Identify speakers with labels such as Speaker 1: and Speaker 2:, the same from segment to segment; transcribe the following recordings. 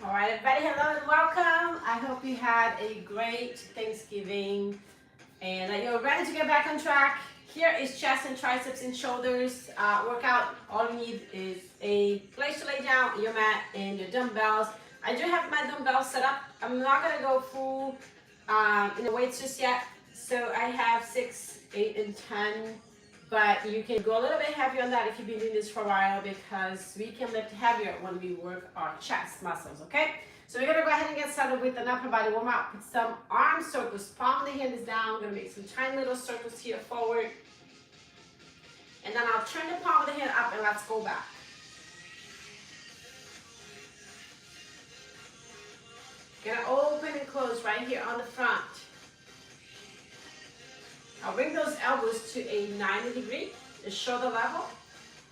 Speaker 1: All right, everybody, hello and welcome. I hope you had a great Thanksgiving and that you're ready to get back on track. Here is chest and triceps and shoulders workout. All you need is a place to lay down, your mat, and your dumbbells. I do have my dumbbells set up. I'm not gonna go full in the weights just yet. So I have 6, 8, and 10. But you can go a little bit heavier on that if you've been doing this for a while because we can lift heavier when we work our chest muscles, okay? So we're gonna go ahead and get started with an upper body warm up. Put some arm circles, palm of the hand is down. I'm gonna make some tiny little circles here forward. And then I'll turn the palm of the hand up and let's go back. Gonna open and close right here on the front. I'll bring those elbows to a 90 degree, the shoulder level.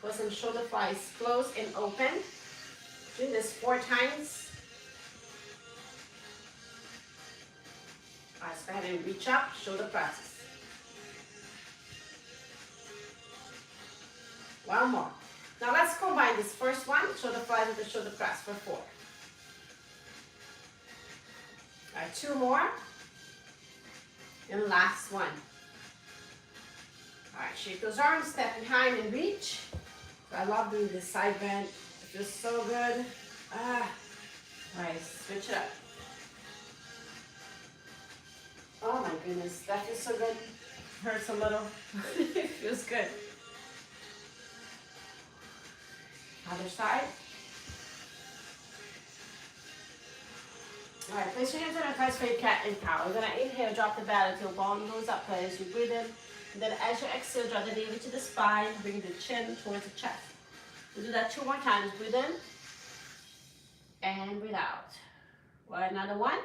Speaker 1: For some shoulder flies, close and open. Do this 4 times. All right, so go ahead and reach up, shoulder presses. One more. Now let's combine this first one, shoulder flies with the shoulder press for 4. All right, 2 more. And last one. All right, shake those arms, step behind and reach. I love doing this side bend. It feels so good. All right, switch it up. Oh my goodness, that feels so good. Hurts a little. It feels good. Other side. All right, place your hands on your thighs for your cat and cow. We're gonna inhale, drop the belly until bone goes up as you breathe in. And then as you exhale, draw the navel to the spine, bring the chin towards the chest. We'll do that 2 more times. Breathe in and breathe out. Another one.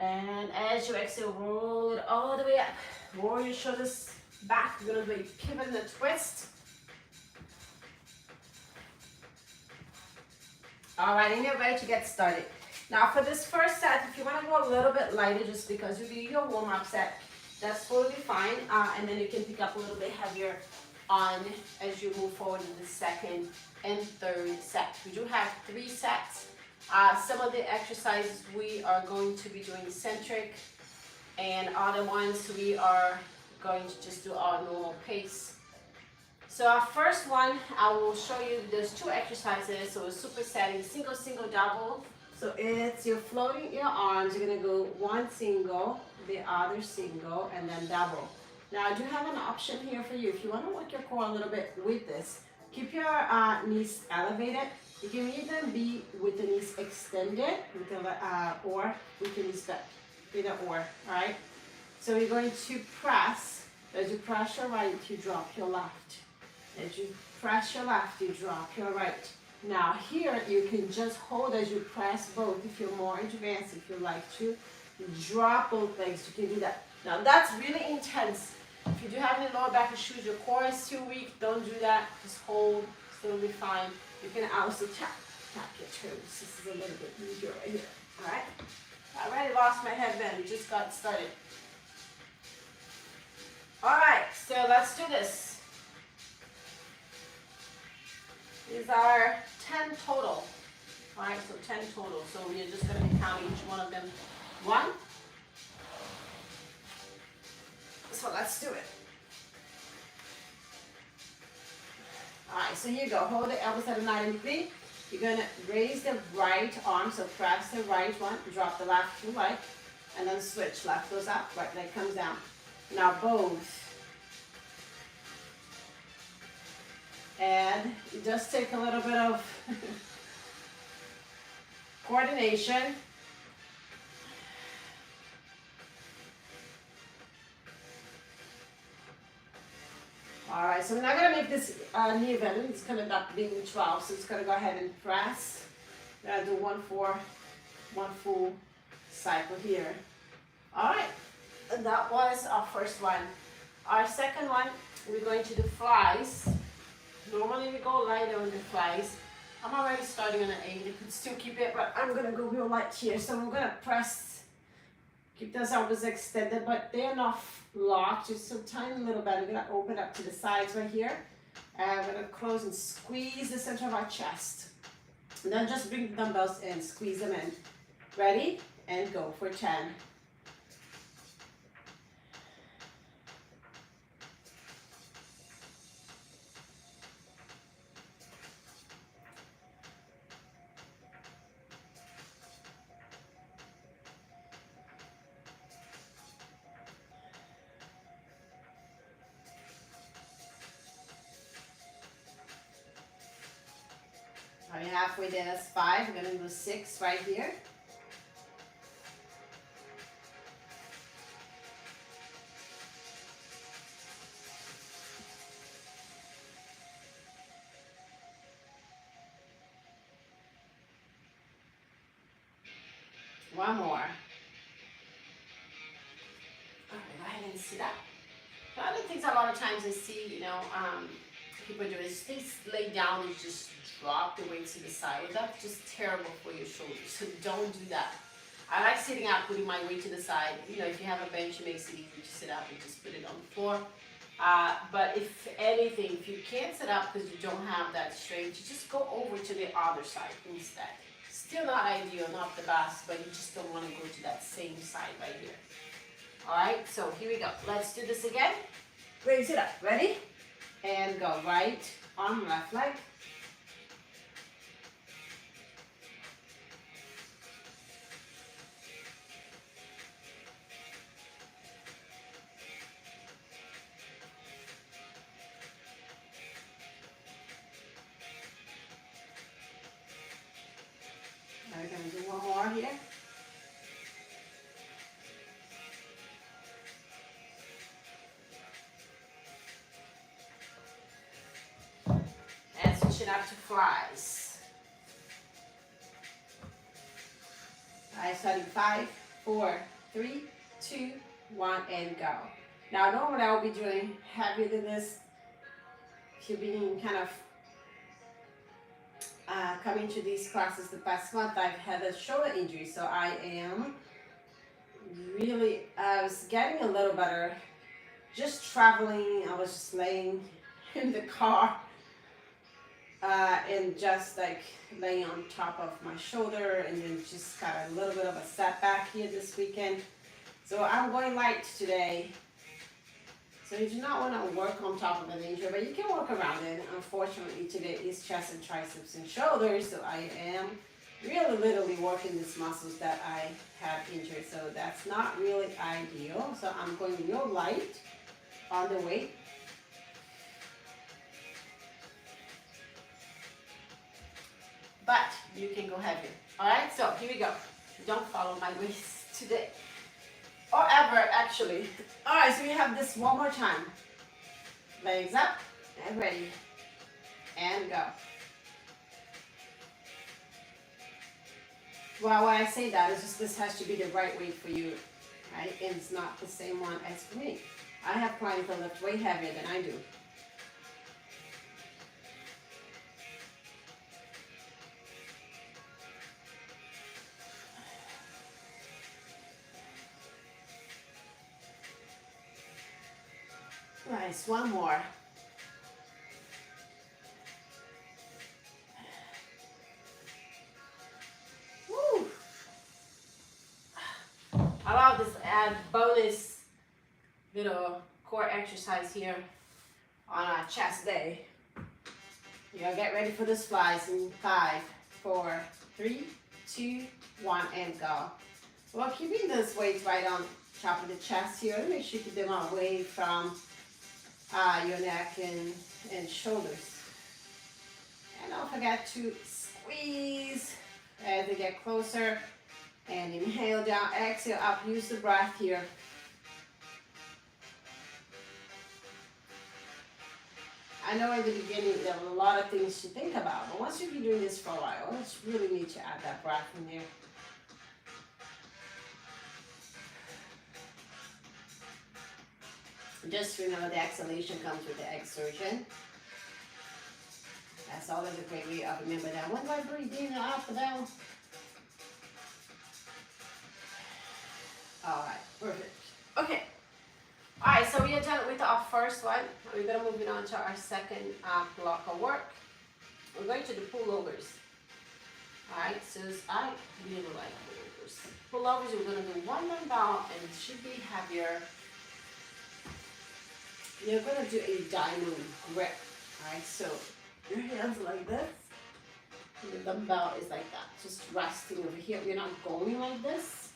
Speaker 1: And as you exhale, roll it all the way up. Roll your shoulders back. You're gonna do a pivot and a twist. All right, and you're ready to get started. Now for this first set, if you wanna go a little bit lighter just because you do your warm-up set, that's totally fine, and then you can pick up a little bit heavier on as you move forward in the second and third set. We do have 3 sets. Some of the exercises we are going to be doing eccentric, and other ones we are going to just do our normal pace. So our first one, I will show you, there's 2 exercises. So a supersetting, single, single, double. So it's, you're floating your arms, you're gonna go 1 single, the other single, and then double. Now I do have an option here for you. If you want to work your core a little bit with this, keep your knees elevated. You can either be with the knees extended with the, or with the knees bent, either or, all right? So you're going to press. As you press your right, you drop your left. As you press your left, you drop your right. Now here, you can just hold as you press both. If you're more advanced, if you like to, drop both legs, you can do that. Now that's really intense. If you do have any lower back issues, your core is too weak, don't do that. Just hold, it's going to be fine. You can also tap your toes. This is a little bit easier right here. All right? I already lost my headband, we just got started. All right, so let's do this. These are 10 total. All right, so 10 total. So we're just going to be counting each one of them. 1. So let's do it. All right, so here you go. Hold the elbows at a 90 degree. You're going to raise the right arm, so press the right one, drop the left to right, and then switch. Left goes up, right leg comes down. Now both. And you just take a little bit of coordination. All right, so we're not going to make this uneven. It's going to end up being 12, so it's going to go ahead and press. We're going to do one full cycle here. All right, and that was our first one. Our second one, we're going to do flies. Normally we go lighter on the flies. I'm already starting on an 8. You could still keep it, but I'm going to go real light here. So we're going to press, keep those elbows extended, but they're not locked, just a tiny little bit. We're going to open up to the sides right here. And we're going to close and squeeze the center of our chest. Then just bring the dumbbells and squeeze them in. Ready? And go for 10. Are you halfway there? That's 5. We're going to do 6 right here. One more. All right, go ahead and sit up. One of the things a lot of times I see, people do is they lay down and just drop the weight to the side. Well, that's just terrible for your shoulders, so don't do that. I like sitting up, putting my weight to the side. If you have a bench, it makes it easy to sit up and just put it on the floor. But if anything, if you can't sit up because you don't have that strength, you just go over to the other side instead. Still not ideal, not the best, but you just don't want to go to that same side right here. All right, so here we go. Let's do this again. Raise it up. Ready? And go right arm, left leg. Now we're going to do one more here. And switch it up to flies. All right, starting 5, 4, 3, 2, 1, and go. Now, normally I will be doing heavier than this. If you've been kind of coming to these classes the past month, I've had a shoulder injury, so I am really, I was getting a little better just traveling. I was just laying in the car and just like laying on top of my shoulder, and then just got a little bit of a setback here this weekend. So I'm going light today. So you do not want to work on top of an injury, but you can work around it. Unfortunately, today is chest and triceps and shoulders, so I am really literally working these muscles that I have injured. So that's not really ideal. So I'm going real light on the weight. But you can go heavier. All right, so here we go. Don't follow my waist today. Or ever, actually. All right, so we have this one more time. Legs up and ready. And go. Well, when I say that, it's just this has to be the right weight for you, right? And it's not the same one as for me. I have clients that lift way heavier than I do. Nice, one more. Woo. I love this add bonus little core exercise here on our chest day. You'll get ready for the flies in 5, 4, 3, 2, 1, and go. Well, keeping this weight right on top of the chest here, make sure you keep them away from your neck and shoulders. And don't forget to squeeze as they get closer. And inhale down, exhale up, use the breath here. I know at the beginning there are a lot of things to think about, but once you've been doing this for a while, you really need to add that breath in there. Just remember the exhalation comes with the exertion. That's always a great way of remember that. When do I breathe in and out for that one? Alright, perfect. Okay. Alright, so we are done with our first one. We're going to move it on to our second block of work. We're going to do pullovers. Alright, so I really like pullovers. Pullovers, we're gonna do one dumbbell and it should be heavier. You're gonna do a diamond grip. Alright, so your hands like this. And the dumbbell is like that, just resting over here. You're not going like this.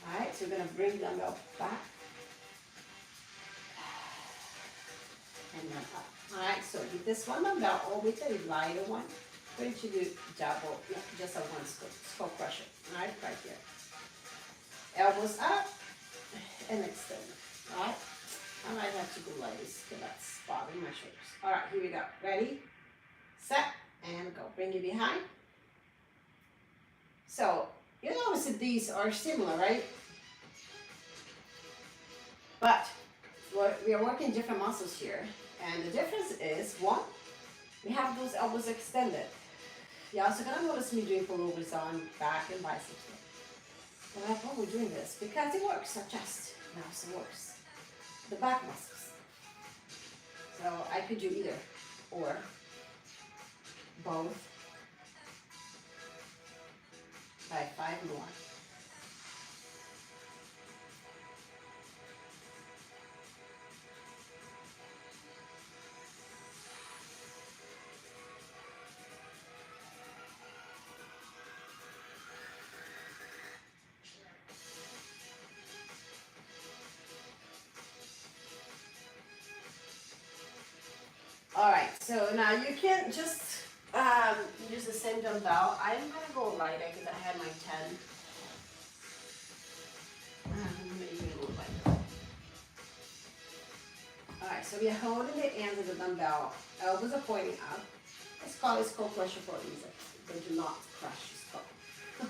Speaker 1: Alright, so we're gonna bring the dumbbell back. And then up. Alright, so with this one dumbbell, or with a lighter one, we're going to do double, no, just a one skull crusher. Alright, right here. Elbows up and extend. Alright, I might have to go like this because that's bothering my shoulders. Alright, here we go. Ready, set, and go. Bring it behind. So, you notice that these are similar, right? But we are working different muscles here. And the difference is, one, we have those elbows extended. You're also gonna notice me doing pullovers on back and biceps. But why are we doing this? Because it works. Our chest now also works. The back muscles. So I could do either or both by 5 more. All right, so now you can't just use the same dumbbell. I'm gonna go lighter because I had my 10. I'm gonna even go lighter. All right, so we are holding the ends of the dumbbell. Elbows are pointing up. It's called skull crusher for a reason. But do not crush your skull.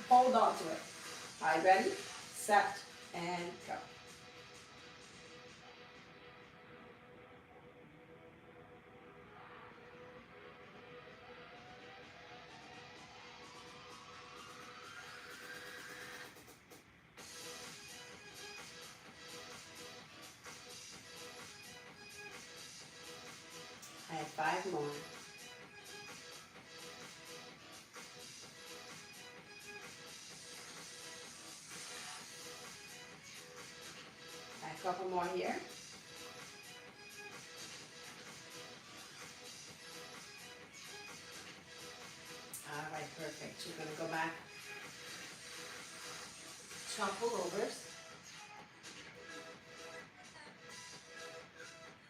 Speaker 1: Hold on to it. All right, ready, set, and go. I have 5 more. A couple more here. All right, perfect. You're gonna go back. Shuffle overs.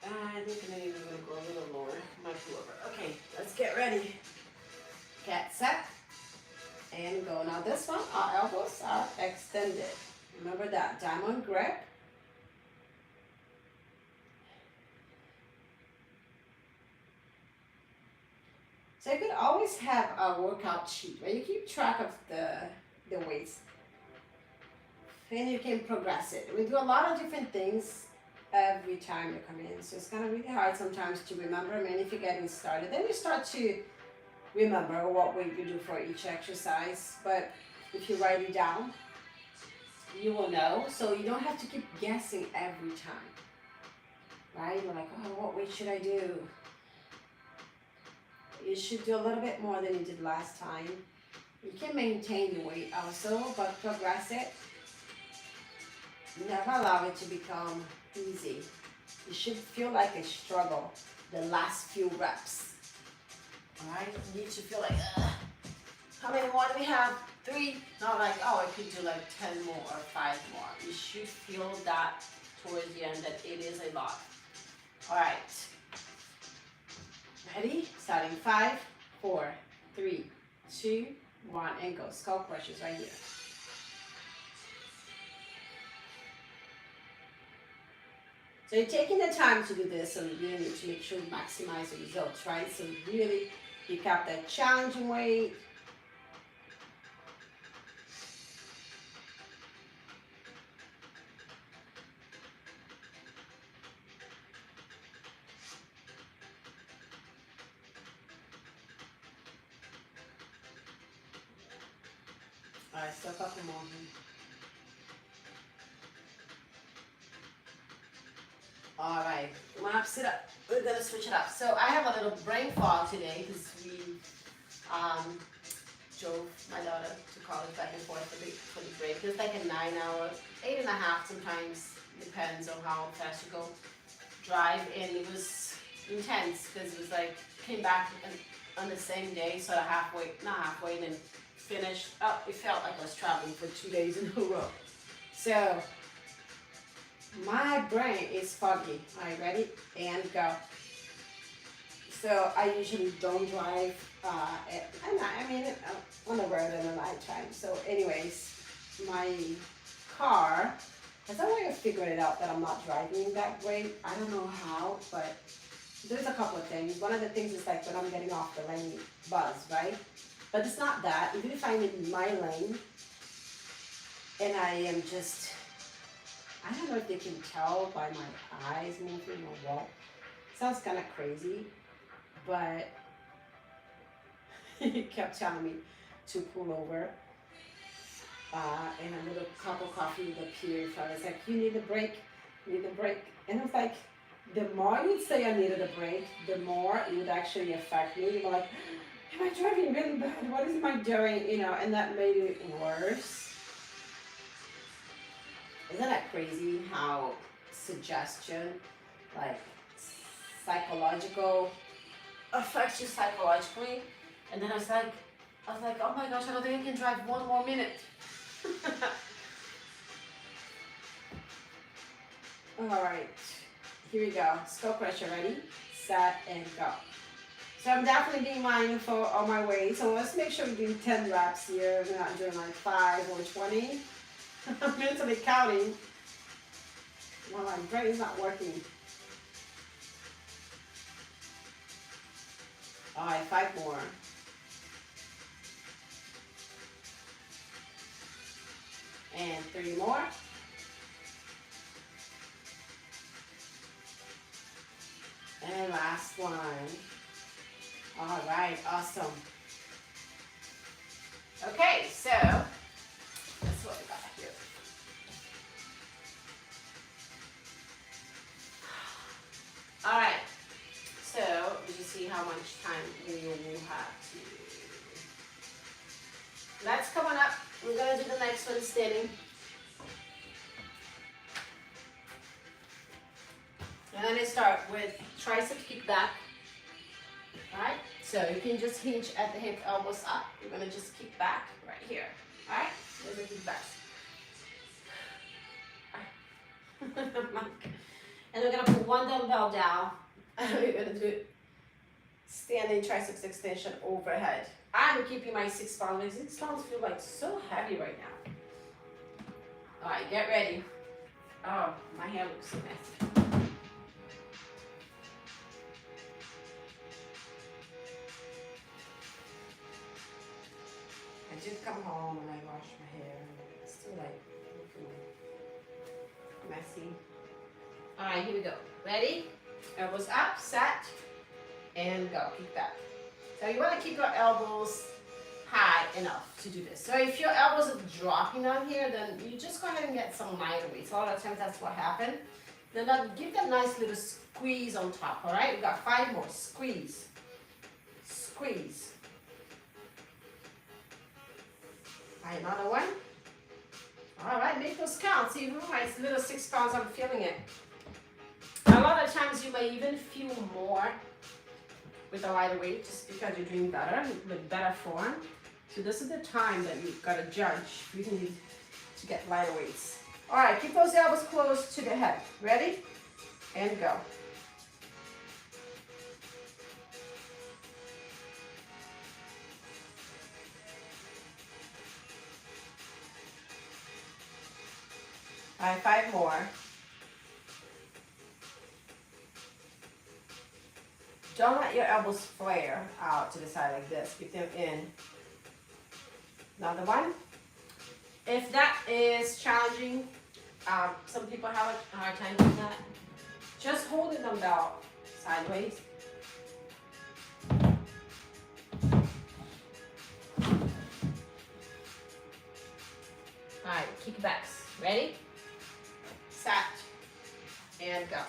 Speaker 1: I think I'm even gonna go a little lower. My pullover. Okay, let's get ready. Get set and go. Now this one, our elbows are extended. Remember that diamond grip. So you could always have a workout sheet where you keep track of the weights. And you can progress it. We do a lot of different things every time you come in. So it's kind of really hard sometimes to remember. I mean, if you're getting started, then you start to remember what weight you do for each exercise. But if you write it down, you will know. So you don't have to keep guessing every time. Right? You're like, oh, what weight should I do? You should do a little bit more than you did last time. You can maintain your weight also, but progress it. Never allow it to become easy. You should feel like a struggle the last few reps. Alright? You need to feel like, ugh. How many more do we have? 3? Not like, oh, I could do like 10 more or 5 more. You should feel that towards the end that it is a lot. Alright. Ready? Starting 5, 4, 3, 2, 1, and go. Skull crushes right here. So you're taking the time to do this, so you really need to make sure you maximize the results, right? So really pick up that challenging weight. All right, still a couple more. All right, mops it up. We're gonna switch it up. So I have a little brain fog today because we drove my daughter to college back and forth for the break. It was like a 9 hour, 8.5 sometimes, depends on how fast you go, drive, and it was intense because it was like, came back on the same day, sort of not halfway, and then finished. Oh, it felt like I was traveling for 2 days in a row. So my brain is foggy. Are you ready? And go. So I usually don't drive on the road in the nighttime. So anyways, my car has a way of figuring it out that I'm not driving that way. I don't know how, but there's a couple of things. One of the things is like when I'm getting off the lane, buzz, right? But it's not that. Even if I'm in my lane and I am just, I don't know if they can tell by my eyes moving or what. Sounds kind of crazy, but he kept telling me to pull over and a little cup of coffee would appear. So I was like, you need a break, you need a break. And I was like, the more I would say I needed a break, the more it would actually affect me. Like, am I driving really bad? What am I doing? You know, and that made it worse. Isn't that crazy how suggestion, like psychological, affects you psychologically? And then I was like, oh my gosh, I don't think I can drive one more minute. All right, here we go. Skull crusher, ready, set, and go. So I'm definitely being mindful on my weight. So let's make sure we do 10 reps here. We're not doing like 5 or 20. I'm mentally counting. Well, my brain's not working. All right, 5 more. And 3 more. And last one. All right, awesome. Okay, so that's what we got here. All right, so you see how much time we will have to. That's coming up. We're gonna do the next one standing. And then I start with tricep kick back. All right, so you can just hinge at the hip, elbows up. You're gonna just kick back right here. All right, there's a kick back. And we're gonna put one dumbbell down. And we're gonna do standing triceps extension overhead. I'm keeping my 6 pounds. My 6 pounds feel like so heavy right now. All right, get ready. Oh, my hair looks so messy. I did come home and I washed my hair and it's still like looking messy. All right, here we go. Ready? Elbows up, set, and go. Keep that. So you want to keep your elbows high enough to do this. So if your elbows are dropping down here, then you just go ahead and get some lighter weights. A lot of times that's what happened. Then give that nice little squeeze on top, all right? We got 5 more. Squeeze. Squeeze. All right, another one. All right, make those count. See, it's little 6 pounds, I'm feeling it. A lot of times you may even feel more with a lighter weight just because you're doing better, with better form. So this is the time that you've got to judge if you need to get lighter weights. All right, keep those elbows close to the head. Ready? And go. All right, 5 more. Don't let your elbows flare out to the side like this. Keep them in. Another one. If that is challenging, some people have a hard time doing that. Just hold the dumbbell sideways. All right, kickbacks. Ready? Set. And go.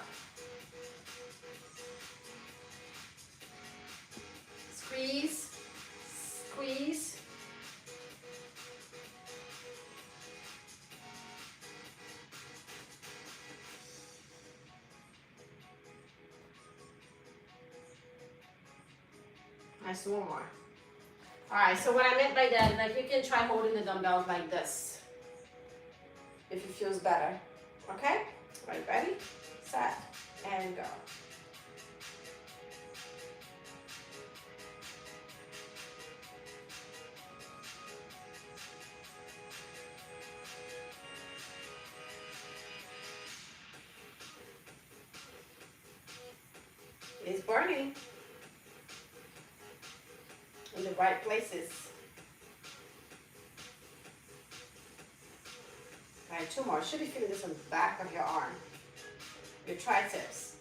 Speaker 1: Nice, one more. All right, so what I meant by that, like you can try holding the dumbbells like this if it feels better, okay? All right, ready, set, and go. It's burning in the right places. All right, two more. Should be feeling this on the back of your arm, your triceps.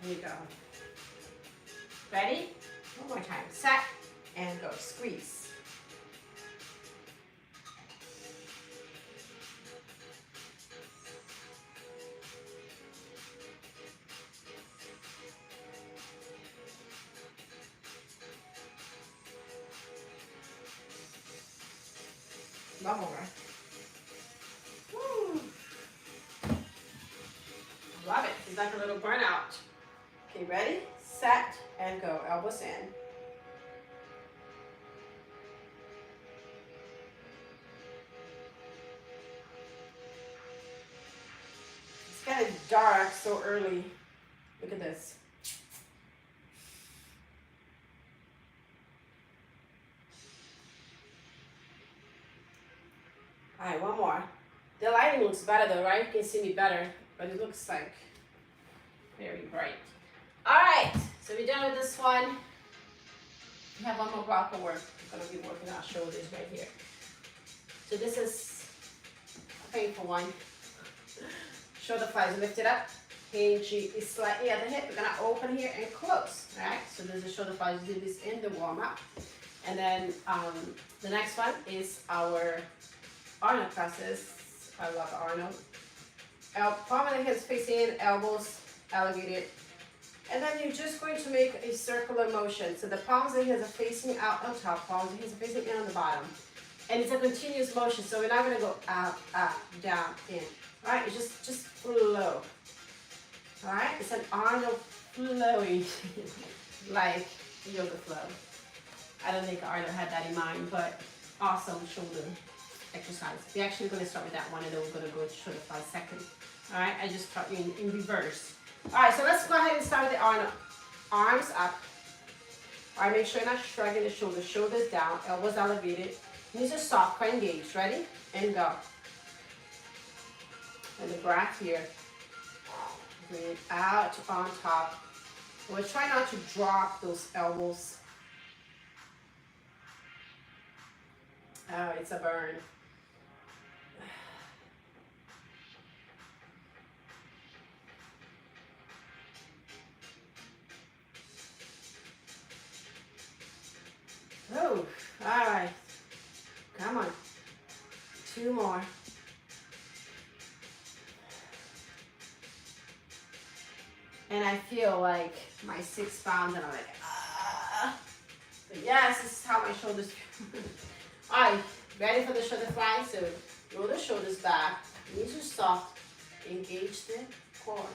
Speaker 1: Here you go. Ready? One more time. Set and go. Squeeze. One more. Woo. Love it. It's like a little burnout. Okay, ready, set, and go. Elbows in. It's kind of dark so early. Look at this. All right, one more. The lighting looks better though, right? You can see me better, but it looks like very bright. All right, so we're done with this one. We have one more block of work. We're gonna be working our shoulders right here. So this is a painful one. Shoulder flies, lift it up. Hinge is slightly at the hip. We're gonna open here and close, all right? So there's a shoulder flies. We do this in the warm up. And then the next one is our Arnold presses. I love Arnold. Palm of the hands facing in, elbows elevated. And then you're just going to make a circular motion. So the palms of the hands are facing out on top, palms of the hands are facing in on the bottom. And it's a continuous motion, so we're not gonna go up, down, in. All right, it's just flow. All right, it's an Arnold flowing, like yoga flow. I don't think Arnold had that in mind, but awesome shoulder exercise. We're actually gonna start with that one, and then we're gonna go to shoulder fly second. All right, I just taught you in reverse. All right, so let's go ahead and start with the Arnold. Arms up. All right, make sure you're not shrugging the shoulders. Shoulders down, elbows elevated. Knees are soft, core engaged. Ready? And go. And the breath here. Breathe out on top. We're trying not to drop those elbows. Oh, it's a burn. Oh, all right. Come on. Two more. And I feel like my 6 pounds, and I'm like, ah. But yes, this is how my shoulders feel. All right, ready for the shoulder fly? So roll the shoulders back, knees are soft, engage the core,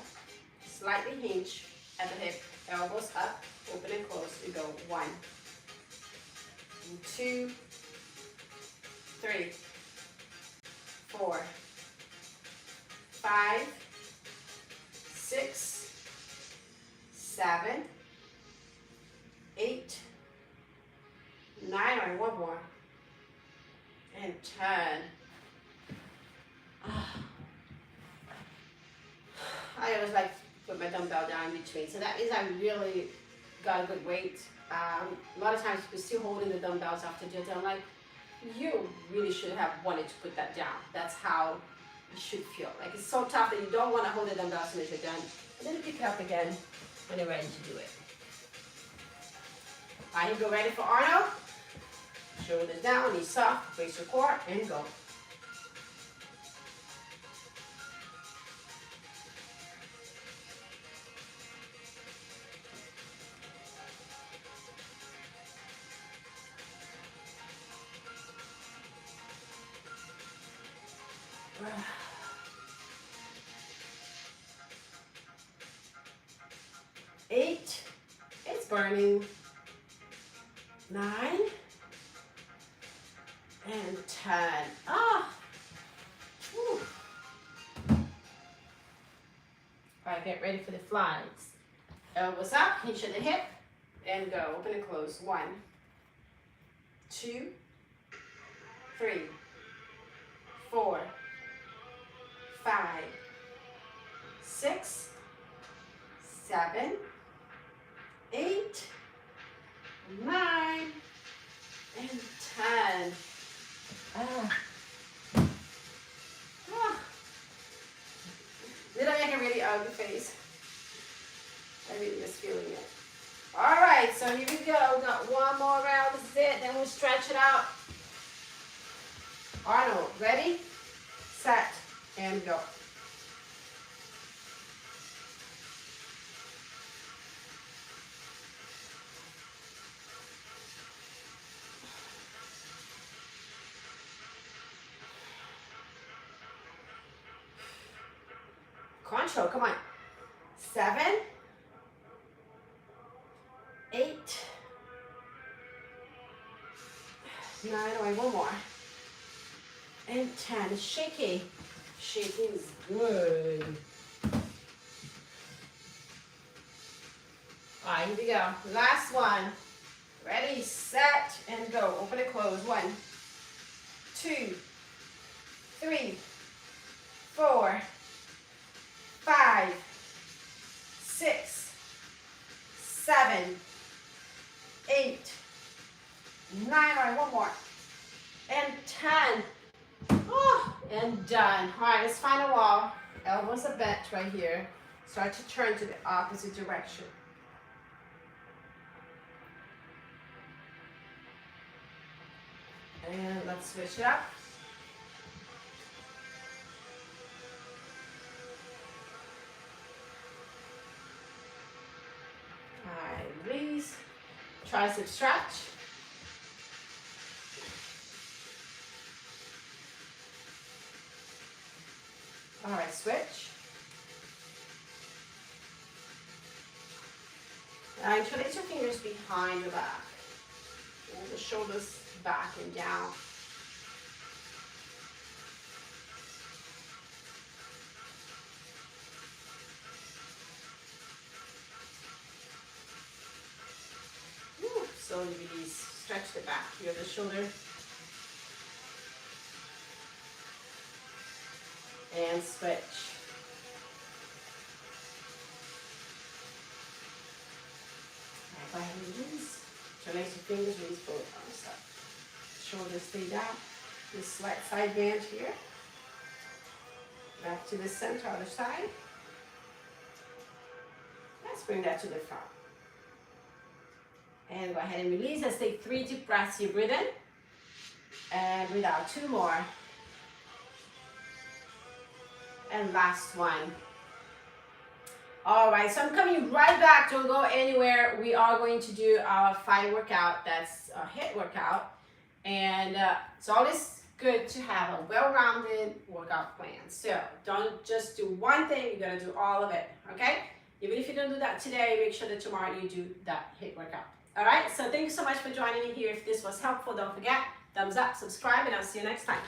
Speaker 1: slightly hinge at the hip, elbows up, open and close. We go 1, 2, 3, 4, 5, 6, 7, 8, 9, all right, one more, and 10. I always like to put my dumbbell down in between, so that means I really got a good weight. A lot of times people still holding the dumbbells after JT. I'm like, you really should have wanted to put that down. That's how you should feel. Like it's so tough that you don't want to hold the dumbbells as soon as you're done. And then you pick it up again when you're ready to do it. All right, you go ready for Arnold. Shoulders down, knees soft, brace your core, and go. burning. 9 and 10. Ah. Whew. All right, get ready for the flies. Elbows up, hinge at the hip, and go. Open and close. 1, 2, 3, 4, 5, 6, 7, 8, 9, and 10. Did I make a really ugly face? I really miss feeling it. All right, so here we go. Got one more round. This is it. Then we'll stretch it out. Arnold, ready, set, and go. Control, come on. 7, 8, 9, one more. And 10, shaky. Shaking is good. All right, here we go. Last one. Ready, set, and go. Open and close. 1, 2, 3, 4, 5, 6, 7, 8, 9. All right, one more. And 10. Oh, and done. All right, let's find a wall. Elbows are bent right here. Start to turn to the opposite direction. And let's switch it up. All right, release. Tricep stretch. All right, switch. Now interlace your fingers behind your back. Pull the shoulders back and down. Slowly release. Stretch the back here, the shoulder. And switch. All right, go ahead and release. Interlace your fingers, release both arms up. Shoulders stay down. This slight side bend here. Back to the center, other side. Let's bring that to the front. And go ahead and release. Let's take 3 deep breaths here. Breathe in. And breathe out. 2 more. And last one. All right, so I'm coming right back. Don't go anywhere. We are going to do our 5 workout. That's a HIIT workout. And it's always good to have a well-rounded workout plan. So don't just do one thing. You got to do all of it, okay? Even if you don't do that today, make sure that tomorrow you do that HIIT workout. All right, so thank you so much for joining me here. If this was helpful, don't forget, thumbs up, subscribe, and I'll see you next time.